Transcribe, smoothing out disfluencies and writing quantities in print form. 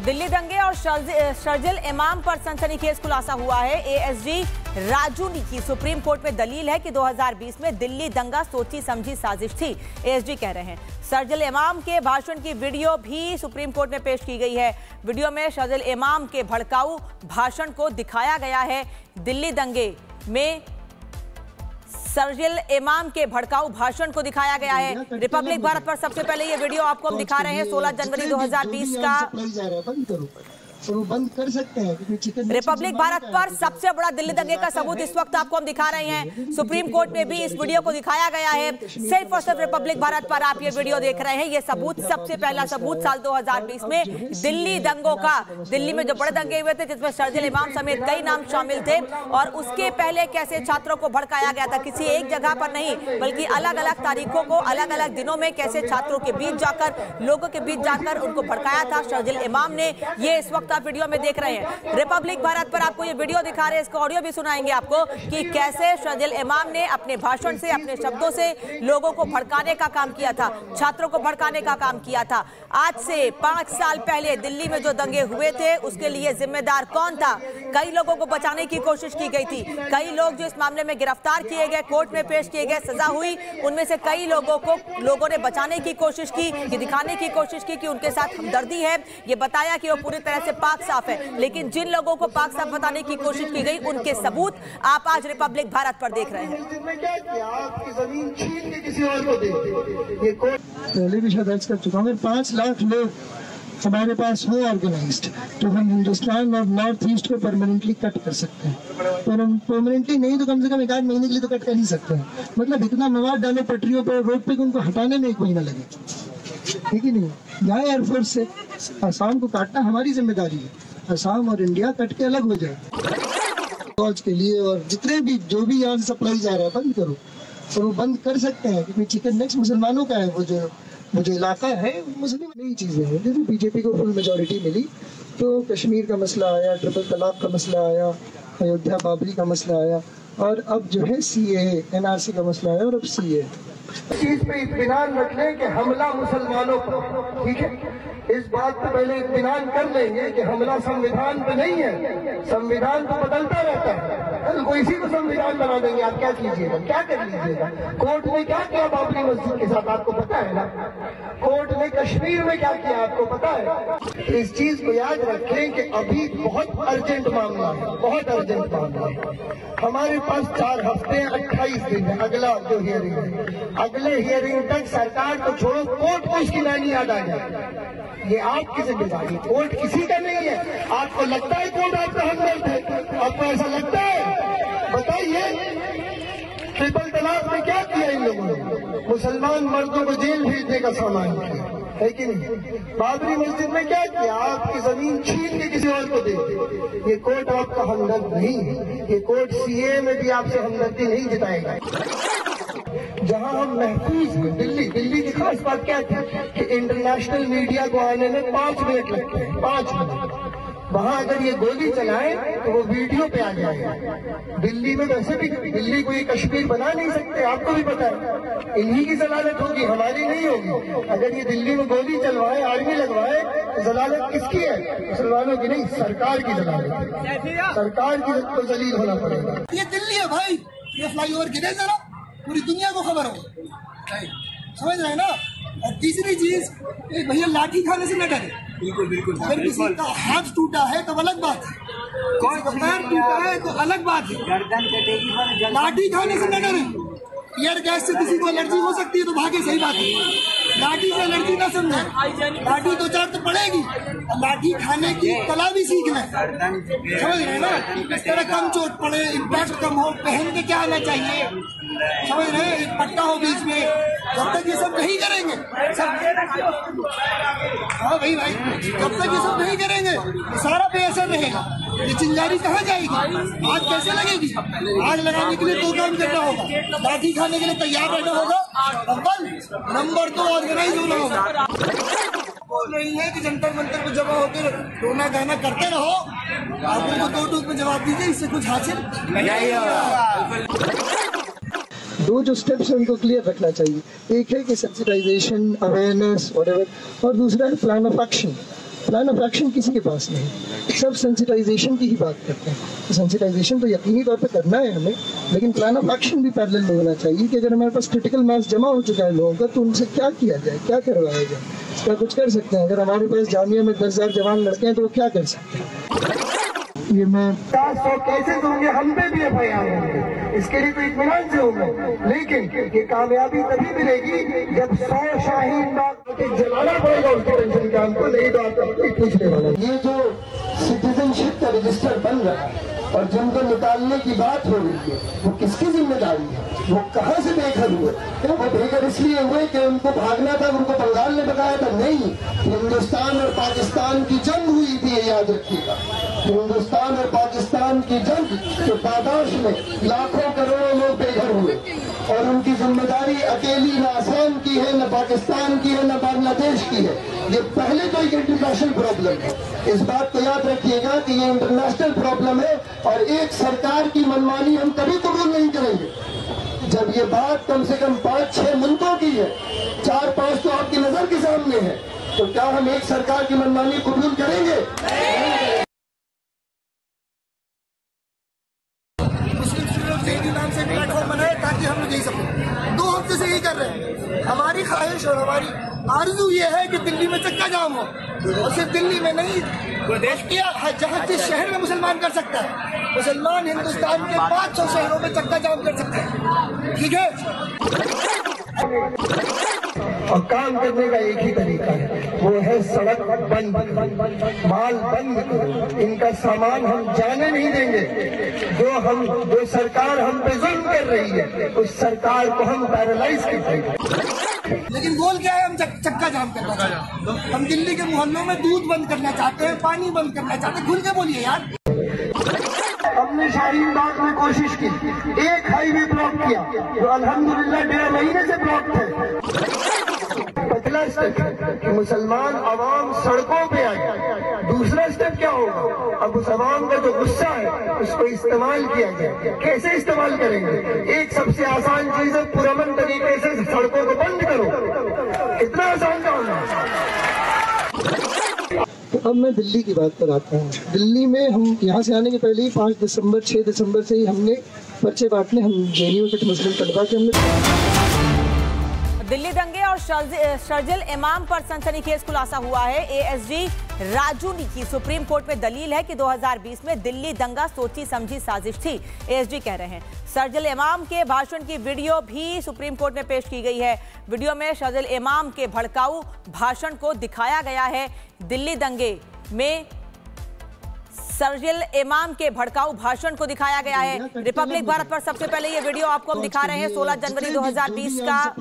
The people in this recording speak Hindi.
दिल्ली दंगे और शर्जिल इमाम पर सनसनीखेज खुलासा हुआ है। एएसजी राजू की सुप्रीम कोर्ट में दलील है कि 2020 में दिल्ली दंगा सोची समझी साजिश थी। एएसजी कह रहे हैं शर्जिल इमाम के भाषण की वीडियो भी सुप्रीम कोर्ट में पेश की गई है। वीडियो में शर्जिल इमाम के भड़काऊ भाषण को दिखाया गया है। दिल्ली दंगे में शर्जिल इमाम के भड़काऊ भाषण को दिखाया गया है। रिपब्लिक भारत पर सबसे पहले ये वीडियो आपको हम दिखा रहे हैं 16 जनवरी 2020 का। तो बंद कर सकते हैं क्योंकि रिपब्लिक भारत पर सबसे बड़ा दिल्ली दंगे का सबूत इस वक्त आपको हम दिखा रहे हैं। सुप्रीम कोर्ट में भी इस वीडियो को दिखाया गया है। सिर्फ और सिर्फ रिपब्लिक भारत पर आप ये वीडियो देख रहे हैं। ये सबूत, सबसे पहला सबूत साल 2020 में दिल्ली दंगों का, दिल्ली में जो बड़े दंगे हुए थे जिसमें शर्जिल इमाम समेत कई नाम शामिल थे, और उसके पहले कैसे छात्रों को भड़काया गया था। किसी एक जगह पर नहीं बल्कि अलग अलग तारीखों को अलग अलग दिनों में कैसे छात्रों के बीच जाकर, लोगों के बीच जाकर उनको भड़काया था शर्जिल इमाम ने। ये इस वक्त आप वीडियो में देख रहे हैं। रिपब्लिक भारत पर आपको ये वीडियो दिखा रहे हैं, इसका ऑडियो भी सुनाएंगे आपको कि कैसे शर्जिल इमाम ने अपने भाषण से, अपने शब्दों से लोगों को भड़काने का काम किया था, छात्रों को भड़काने का काम किया था। आज से 5 साल पहले दिल्ली में जो दंगे हुए थे उसके लिए जिम्मेदार कौन था? कई लोगों को बचाने की कोशिश की गई थी। कई लोग जो इस मामले में गिरफ्तार किए गए, कोर्ट में पेश किए गए, सजा हुई, उनमें से कई लोगों को लोगों ने बचाने की कोशिश की, ये दिखाने की कोशिश की कि उनके साथ हमदर्दी है, ये बताया कि वो पूरी तरह से पाक साफ है। लेकिन जिन लोगों को पाक साफ बताने की कोशिश की गई उनके सबूत आप आज रिपब्लिक भारत पर देख रहे हैं। पहले भी शायद दर्ज कर चुका हूँ। 5 लाख लोग हमारे पास हो ऑर्गेनाइज्ड तो हम हिंदुस्तान और नॉर्थ ईस्ट को परमानेंटली कट कर सकते हैं। परमानेंटली नहीं तो कम से कम 1 आध महीने के लिए तो कट कर ही सकते हैं। मतलब इतना मवाद डालो पटरियों पर, रोड पे, उनको हटाने में 1 महीना लगे, ठीक ही नहीं। यहाँ एयरफोर्स से असम को काटना हमारी जिम्मेदारी है। असम और इंडिया कट के अलग हो जाए फौज के लिए, और जितने भी जो भी यहाँ से सप्लाई जा रहा है बंद करो। और वो बंद कर सकते हैं क्योंकि चिकन नेक्स्ट मुसलमानों का है। वो जो इलाका है मुस्लिम नई चीजें हैं। जैसे बीजेपी को फुल मेजोरिटी मिली तो कश्मीर का मसला आया, ट्रिपल तलाक का मसला आया, अयोध्या बाबरी का मसला आया, और अब जो है CAA NRC का मसला आया, और अब CAA। चीज पे इत्मीनान रख लें कि हमला मुसलमानों पर, ठीक है। इस बात पे पहले इत्मीनान कर लेंगे कि हमला संविधान पे नहीं है। संविधान तो बदलता रहता है, तो इसी को संविधान बना देंगे। आप क्या कीजिएगा, क्या कर लीजिएगा? कोर्ट ने क्या किया बाबरी मस्जिद के साथ आपको पता है ना? कोर्ट ने कश्मीर में क्या किया आपको पता है? इस चीज को याद रखें कि अभी बहुत अर्जेंट मामला है, बहुत अर्जेंट मामला है। हमारे पास 4 हफ्ते 28 दिन है अगला जो हियरिंग है। अगले हियरिंग तक सरकार को छोड़ो, कोर्ट को इसकी नानी याद आ जाए। ये आपकी जिम्मेदारी, कोर्ट किसी का नहीं है। आपको लगता है कोर्ट आपका हमदर्द है? आपको ऐसा लगता है? बताइए। ट्रिपल तलाक में क्या किया इन लोगों ने? मुसलमान मर्दों को जेल भेजने का सामान किया है कि नहीं? बाबरी मस्जिद में क्या किया? आपकी जमीन छीन के किसी और को दे दी। ये कोर्ट आपका हमदर्द नहीं है। ये कोर्ट CAA में भी आपसे हमदर्दी नहीं जताएगा। जहां हम महफूज हैं, दिल्ली की खास बात क्या थी कि इंटरनेशनल मीडिया को आने में 5 मिनट लगते हैं, 5 मिनट। वहां अगर ये गोली चलाए तो वो वीडियो पे आ जाएगा। दिल्ली में वैसे भी दिल्ली को ये कश्मीर बना नहीं सकते, आपको भी पता है। इन्हीं की जलालत होगी, हमारी नहीं होगी। अगर ये दिल्ली में गोली चलवाए, आर्मी लगवाए, तो जलालत किसकी है? मुसलमानों की नहीं, सरकार की जलालत है। सरकार की को जलील होना पड़ेगा। ये दिल्ली है भाई, ये फ्लाईओवर गिरे जरा, पूरी दुनिया को खबर हो, समझ रहे हैं ना? और तीसरी चीज, भैया लाठी खाने से न डरे। बिल्कुल। अगर किसी का हाथ टूटा है तो अलग बात है, किसी का पैर टूटा है तो अलग बात है। गर्दन कटेगी पर लाठी खाने से न डरे। ईयर गैस से किसी को एलर्जी हो सकती है तो भागे, सही बात है। लाठी से एलर्जी ना समझे, लाठी 2-4 तो पड़ेगी। लाठी खाने की कला भी सीख लें, समझ रहे हैं ना? इस तरह कम चोट पड़े, इम्पैक्ट कम हो, पहन के क्या आना चाहिए, समझ रहे हैं? एक पट्टा हो बीच में। जब तक ये सब नहीं करेंगे, हाँ भाई, जब तक ये सब नहीं करेंगे तो सारा बेअसर रहेगा। ये चिंगारी कहाँ जाएगी? आग कैसे लगेगी? आग लगाने के लिए 2 काम करना होगा। लाठी खाने के लिए तैयार रहना होगा, नंबर 2 ऑर्गेनाइज होना होगा। बोल रही है कि जंतर मंतर को जमा होकर रोना गाना करते रहो, आप उनको 2 टूक में जवाब दीजिए, इससे कुछ हासिल नहीं होगा। 2 जो स्टेप्स है उनको क्लियर रखना चाहिए। एक है कि सेंसिटाइजेशन, अवेयरनेस, व्हाटएवर, और दूसरा है plan of action. Plan of action किसी के पास नहीं। सब सेंसिटाइजेशन की ही बात करते हैं। तो सेंसिटाइजेशन तो यकीनी तौर पे करना है हमें, लेकिन प्लान ऑफ एक्शन भी पैरेलल में होना चाहिए कि अगर हमारे पास क्रिटिकल मास जमा हो चुका है लोगों का, तो उनसे क्या किया जाए, क्या करवाया जाए, क्या कुछ कर सकते हैं। अगर हमारे पास जामिया में 10,000 जवान लड़के हैं तो वो क्या कर सकते हैं। ये मैं 400 केसेस होंगे, हम पे भी FIR होंगे, इसके लिए तो इत्मीनान से होंगे, लेकिन ये कामयाबी तभी मिलेगी जब 100 शाहीन बाग जलाना पड़ेगा उसके टेंशन का हमको, नहीं तो आपको पूछने वाला। ये जो सिटीजनशिप का रजिस्टर बन रहा है और जिनको निकालने की बात हो रही है, वो किसकी जिम्मेदारी है, वो कहाँ से बेघर हुए? वो बेघर इसलिए हुए कि उनको भागना था, उनको बंगाल ने भगाया था? नहीं, हिंदुस्तान और पाकिस्तान की जंग हुई थी, ये याद रखिएगा। हिंदुस्तान और पाकिस्तान की जंग के पादाश में लाखों करोड़ों लोग बेघर हुए और उनकी जिम्मेदारी अकेली न आसाम की है, न पाकिस्तान की है, न बांग्लादेश की है। ये पहले तो एक इंटरनेशनल प्रॉब्लम है, इस बात को याद रखिएगा कि ये इंटरनेशनल प्रॉब्लम है और एक सरकार की मनमानी हम कभी कबूल नहीं करेंगे। जब ये बात कम से कम 5-6 मुल्कों की है, 4-5 तो आपकी नजर के सामने है, तो क्या हम एक सरकार की मनमानी कबूल करेंगे? मुस्लिम स्टूडेंट नाम से प्लेटफॉर्म बनाए ताकि हम लोग यही सब 2 हफ्ते से यही कर रहे हैं। हमारी ख्वाहिश और हमारी आरज़ू ये है कि दिल्ली में चक्का जाम हो, और सिर्फ दिल्ली में नहीं, देश के जहाँ जिस शहर में मुसलमान कर सकता है, मुसलमान हिंदुस्तान के 500 शहरों में चक्का जाम कर सकते हैं। ठीक है, और काम करने का एक ही तरीका है, वो है सड़क बंद, माल बंद करो, इनका सामान हम जाने नहीं देंगे। जो सरकार हम पे जुल्म कर रही है, उस सरकार को हम पैरालाइज कर देंगे। लेकिन गोल क्या है? हम चक्का जाम करना चाहते हैं। हम दिल्ली के मोहल्लों में दूध बंद करना चाहते हैं, पानी बंद करना चाहते हैं। खुल के बोलिए यार। हमने शाहीन बाग में कोशिश की, एक हाईवे ब्लॉक किया जो अल्हम्दुलिल्लाह 1.5 महीने से ब्लॉक थे। पहला स्टेप कि मुसलमान अवाम सड़कों पे आए। दूसरा स्टेप क्या होगा? अब उस अवाम का जो गुस्सा है उसको इस्तेमाल किया जाए। कैसे इस्तेमाल करेंगे? एक सबसे आसान चीज है, पुरअमन तरीके से सड़कों को बंद करो। इतना आसान काम है। तो अब मैं दिल्ली की बात पर आता हूँ। दिल्ली में हम यहाँ से आने के पहले ही 5 दिसंबर 6 दिसंबर से ही हमने पर्चे बांटने, हम JNU के मुस्लिम तलबा के हमने। दिल्ली दंगे और शर्जिल इमाम पर सनसनीखेज खुलासा हुआ है। ASG राजू की सुप्रीम कोर्ट में दलील है कि 2020 में दिल्ली दंगा सोची समझी साजिश थी। ASG कह रहे हैं शर्जिल इमाम के भाषण की वीडियो भी सुप्रीम कोर्ट में पेश की गई है। वीडियो में शर्जिल इमाम के भड़काऊ भाषण को दिखाया गया है। दिल्ली दंगे में शर्जिल इमाम के भड़काऊ भाषण को दिखाया गया है। रिपब्लिक भारत पर सबसे पहले ये वीडियो आपको हम दिखा रहे हैं। 16 जनवरी 2020 का